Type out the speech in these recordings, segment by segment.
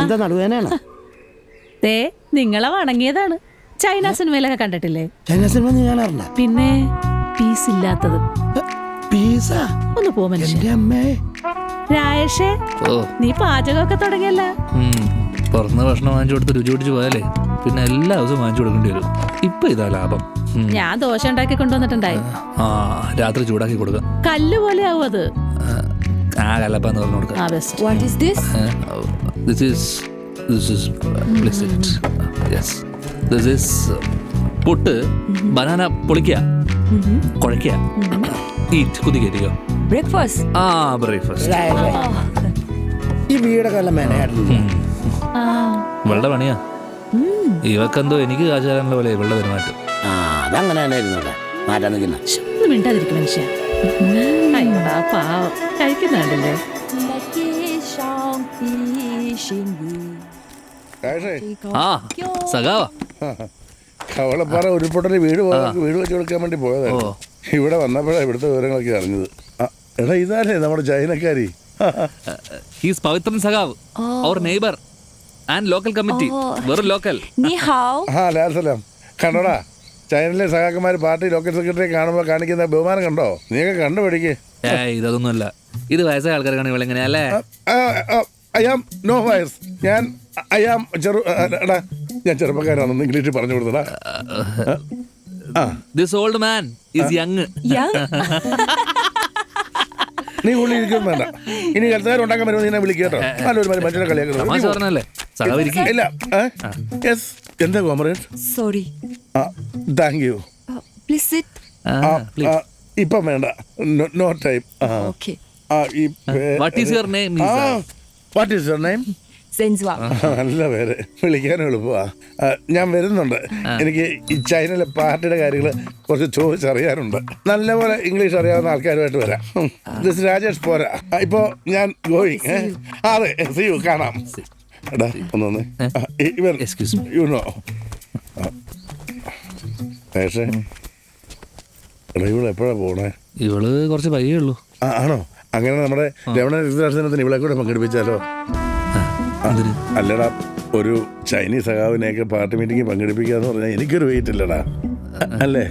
എന്താ നടുവേനാണ്? നിങ്ങളെ വണങ്ങിയതാണ്. ചൈന സിനിമയിലൊക്കെ കണ്ടിട്ടില്ലേ? ചൈന സിനിമ നീ കാണാറില്ല? പിന്നെ പീസ് ഇല്ലാത്തത്. ഒന്ന് പോ മനുഷ്യ. രായേഷേ, നീ പാചകമൊക്കെ തുടങ്ങിയല്ല? പുറത്തുനിന്ന് ഭക്ഷണം വാങ്ങിച്ചു കൊടുത്ത് രുചി പിടിച്ച് പോയാലേ പിന്നെ എല്ലാ ദിവസവും വാങ്ങിച്ചു കൊടുക്കേണ്ടി വരും. ഇപ്പൊ ഇതാ ലാഭം. ഞാൻ ദോശ ഉണ്ടാക്കി കൊണ്ടുവന്നിട്ടുണ്ടായി. രാത്രി ചൂടാക്കി കൊടുക്കാം. കല്ല് പോലെ ആവും അത്. കലപ്പാന്ന് പറഞ്ഞു കൊടുക്കാം. പുട്ട് ബനാന പൊളിക്കുക, കുഴയ്ക്കുക, കുതിക്കോ ബ്രേക്ക്ഫാസ്റ്റ്. ഈ വീടൊക്കെ നല്ല മെനയായിട്ടില്ല. ഇവളുടെ പണിയാ. ഇവക്കെന്തോ എനിക്ക് കാശ് തരാനുള്ള പോലെ ഇവളുടെ പെരുമാറ്റം. അതങ്ങനെ തന്നെ ഇരുന്നോട്ടെ. മിണ്ടാതിരിക്കും മനുഷ്യ. പാവം കഴിക്കുന്നുണ്ടല്ലേ. സഖാവാ കവളപ്പാറ ഉരുൾപൊട്ടൽ വീട് വെച്ച് കൊടുക്കാൻ വേണ്ടി പോയതാണ്. ഇവിടെ വന്നപ്പോഴാണ് ഇവിടുത്തെ വിവരങ്ങളൊക്കെ അറിഞ്ഞത്. എടാ ഇതാലേ നമ്മുടെ ചൈനക്കാരി. പവിത്രൻ സഖാവ്, അവർ നെയ്ബർ ആൻഡ് ലോക്കൽ കമ്മിറ്റി. വെറും ലോക്കൽ. ലാൽസലാം. കണ്ടോടാ, ചൈനയിലെ സഖാക്കന്മാർ പാർട്ടി ലോക്കൽ സെക്രട്ടറി കാണുമ്പോൾ കാണിക്കുന്ന ബഹുമാനം കണ്ടോ? നീയൊക്കെ കണ്ടുപിടിക്കേ. ഇതൊന്നുമല്ല, ഇത് വയസ്സായ ആൾക്കാർക്കാണ് ഇവളെങ്ങനെയല്ലേ? ഐ ആം നോ വയസ്. ഞാൻ ചെറുപ്പക്കാരാണെന്ന് ഇംഗ്ലീഷിൽ പറഞ്ഞു കൊടുത്തടാ. This old man is young. നീ ഉള്ളിൽ ഇരിക്കും വേണ്ട. ഇനി കൽത്താരം ഉണ്ടാക്കാൻ വരുമ്പോൾ നീ വിളിക്കട്ടോ. നല്ലൊരു മനുഷ്യനെ കളിയാക്കുന്നു. ഇല്ല. യെസ്. എന്താ comrade? Sorry. Thank you. Please sit. ഇപ്പം വേണ്ട. No time. Okay. What is your name? What is your name? സെൻസ്വാ. നല്ല പേര്, വിളിക്കാൻ എളുപ്പമാ. ഞാൻ വരുന്നുണ്ട്. എനിക്ക് ഈ ചൈനയിലെ പാർട്ടിയുടെ കാര്യങ്ങൾ കുറച്ച് ചോദിച്ചറിയാനുണ്ട്. നല്ലപോലെ ഇംഗ്ലീഷ് അറിയാവുന്ന ആൾക്കാരുമായിട്ട് വരാം. ദിസ് രാജേഷ് പോരാ. ഇപ്പോ ഞാൻ ഗോയിങ്. അതെ, സീ യു. കാണാം. എടാ ഒന്നൊന്ന് യുനോ. പക്ഷേ എടാ ഇവള് എപ്പോഴാ പോണേ? ഇവള് കുറച്ച് പയ്യേ ഉള്ളൂ. ആണോ? അങ്ങനെ നമ്മുടെ രമണ ദിനത്തിന് ഇവളെ കൂടെ പങ്കെടുപ്പിച്ചാലോ? അല്ലടാ, ഒരു ചൈനീസ് സഖാവിനെയൊക്കെ പാർട്ടി മീറ്റിംഗ് പങ്കെടുപ്പിക്കാന്ന് പറഞ്ഞാൽ എനിക്കൊരു വെയിറ്റ് ഇല്ലടാ. അല്ലേ?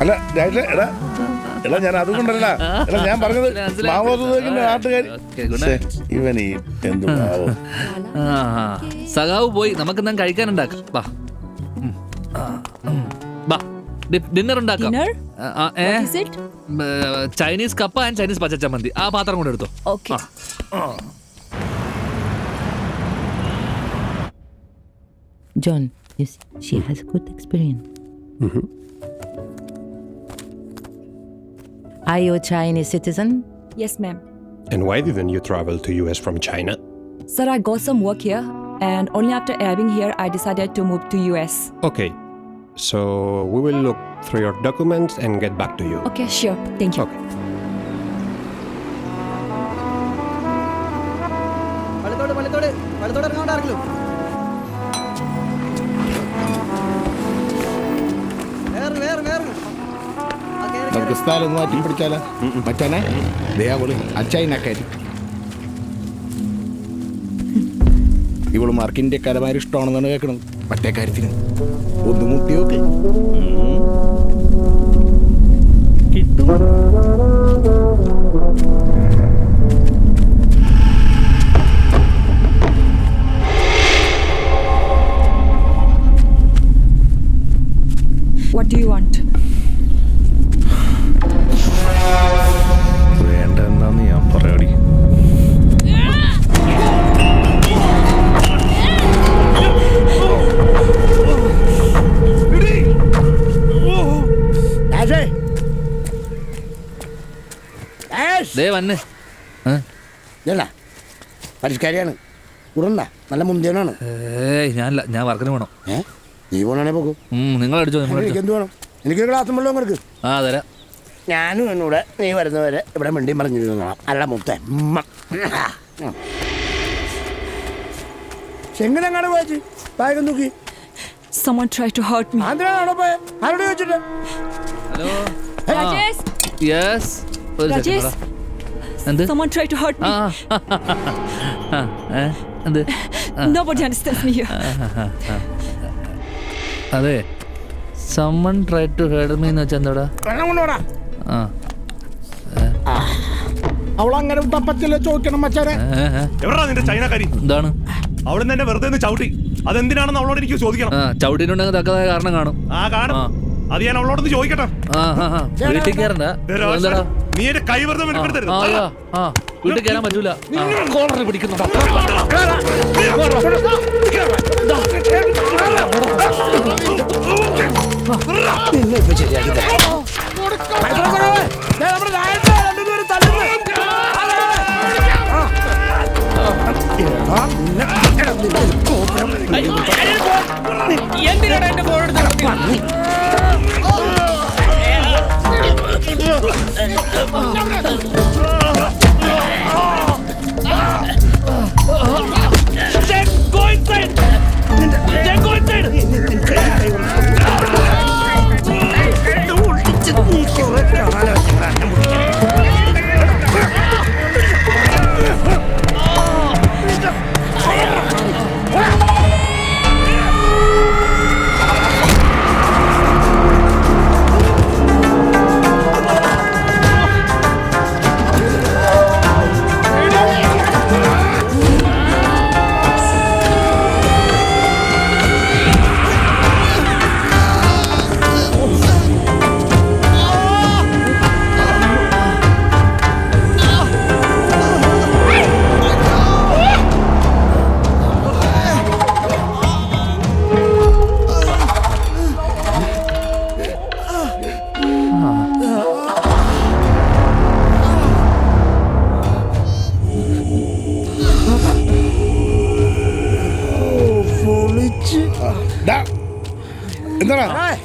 അല്ല എടാ എടാ ഞാൻ അതുകൊണ്ടല്ല. എടാ ഞാൻ പറഞ്ഞത് മാവോദിന്റെ നാട്ടുകാർ. ഇവൻ ഈ എന്ത് മാവോ? സഖാവ് പോയി, നമുക്ക് എന്നാൽ കഴിക്കാനുണ്ടാക്കാം. ഡിന്നർ ഉണ്ടാക്കാം. ചൈനീസ് കപ്പ ആൻഡ് ചൈനീസ് പച്ചച്ചമ്മന്തി. ആ പാത്രം കൊണ്ട് എടുത്തോ. John, yes, she has good experience. Are you a Chinese citizen? Yes, ma'am. And why didn't you travel to US from China? Sir, I got some work here, and only after arriving here, I decided to move to US. Okay, so we will look through your documents and get back to you. Okay, sure. Thank you. Okay. നമുക്ക് സ്ഥലം ഒന്ന് മാറ്റി പിടിച്ചാലോ മച്ചാനെ? ദേവള് അച്ചൈനക്കാരി. ഇവള് mark ഇന്ത്യക്കാരന്മാർ ഇഷ്ടമാണെന്നാണ് കേൾക്കണത്. മറ്റേ കാര്യത്തിന് ഒന്ന് മുട്ടിയോക്ക് കിട്ടും. What do you want? വേണ്ട എന്നാന്ന് ഞാൻ പറയാടി. പരിഷ്കാരിയാണ്. ഉടണ്ട നല്ല മുന്തിയനാണ്. ഞാനില്ല, ഞാൻ വർക്കിന് പോകണം. നീ പോണേ പോകും. നിങ്ങൾ അടിച്ചോ. എന്ത് വേണം? എനിക്കൊരു ഗ്ലാസും വെള്ളം കൊടുക്ക്. തരാം. ഞാനും എന്നൂടെ നീ വരുന്നവരെ ഇവിടെ മിണ്ടിയും പറഞ്ഞിരുന്നോളാം. അല്ല മുത്തേ എങ്ങനെങ്ങാണ് പോയത്? ബാഗം നോക്കി. Someone tried to hurt me. ആന്ധ്രാണോ പോയ? ആരോട് ചോദിച്ചിട്ട്? ഹലോ. Rajesh. യെസ്. Rajesh. എന്ത് Someone tried to hurt me. എന്ത് Nobody understands me here. അതെ summon try to heard me എന്ന് വെച്ചാൽ എന്താടാ? വെള്ളം കൊണ്ടുപോടാ. ആ അവളങ്ങനെ തപ്പത്തില്ല ചോദിക്കണം മച്ചാനെ. എവിടാ നിന്റെ ചൈനക്കാരി? എന്താണ്? അവിടെ നിന്ന് വെറുതെ ഒന്ന് ചവിട്ടി. അതെന്തിനാണെന്ന് അവളോട് എനിക്ക് ചോദിക്കണം. ചവിട്ടിട്ടുണ്ടെങ്കിൽ തക്കതായ കാരണം കാണും. കാണും. അത് ഞാൻ അവളോടൊന്ന് ചോദിക്കട്ടെ. വീട്ടിൽ കയറണ്ട. എന്താടാ നീ എന്റെ കൈ വെറുതെ വെളിപ്പെടുത്തരുത്. വീട്ടിൽ കയറാൻ പറ്റൂല. കോളർ പിടിക്കുന്നുണ്ടോ? എന്തിനാണ് എന്റെ ഫോൺ എടുത്ത്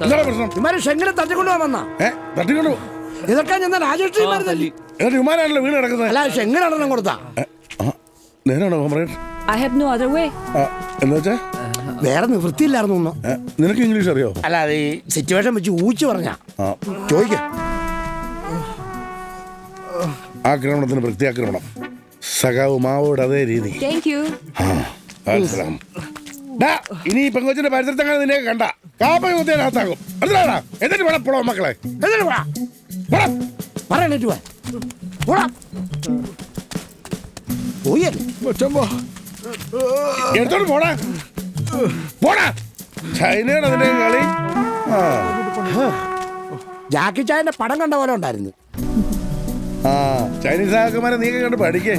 എന്താടാ പ്രശ്നം? ഷെങ്ങനെ തട്ടിക്കൊണ്ടു വന്നാ തട്ടിക്കൊണ്ടു ഇതൊക്കെ ഞാൻ രാജേഷ് എന്നിട്ട് വിമാനാണല്ലോ വീണ് കിടക്കുന്നത്. അല്ല ഷെങ്ങനാണെന്നും കൊടുത്താ നേരാണോ comrade? I have no other way. എന്ന് വെച്ചാ വേറെ നിവൃത്തിയില്ലായിരുന്നു. നിനക്ക് ഇംഗ്ലീഷ് അറിയോ? അല്ല അത് ഈ സിറ്റുവേഷൻ വെച്ച് ഊച്ചു പറഞ്ഞ ചോദിക്ക. ആക്രമണത്തിന് പ്രത്യാക്രമണം. സഖാവ് മാവോട് അതേ രീതി. Thank you. ഇനി ഈ പെങ്കൊച്ചിന്റെ പരിസരത്തങ്ങനെ നിന്നെ കണ്ട കാപ്പ കുത്തിയകത്താകും. മനസ്സിലാടാ? എന്നിട്ട് വേണം പോടോ മക്കളെ. എന്നിട്ട് എടുത്തോണ്ട് പോടാ പോടാ. ചൈനയുടെ അതിന്റെ കളി. ജാക്കി ചായന്റെ പടം കണ്ട പോലെ ഉണ്ടായിരുന്നു. ചൈനീസ് ആക്കന്മാരെ നീ കണ്ട് പഠിക്കേ.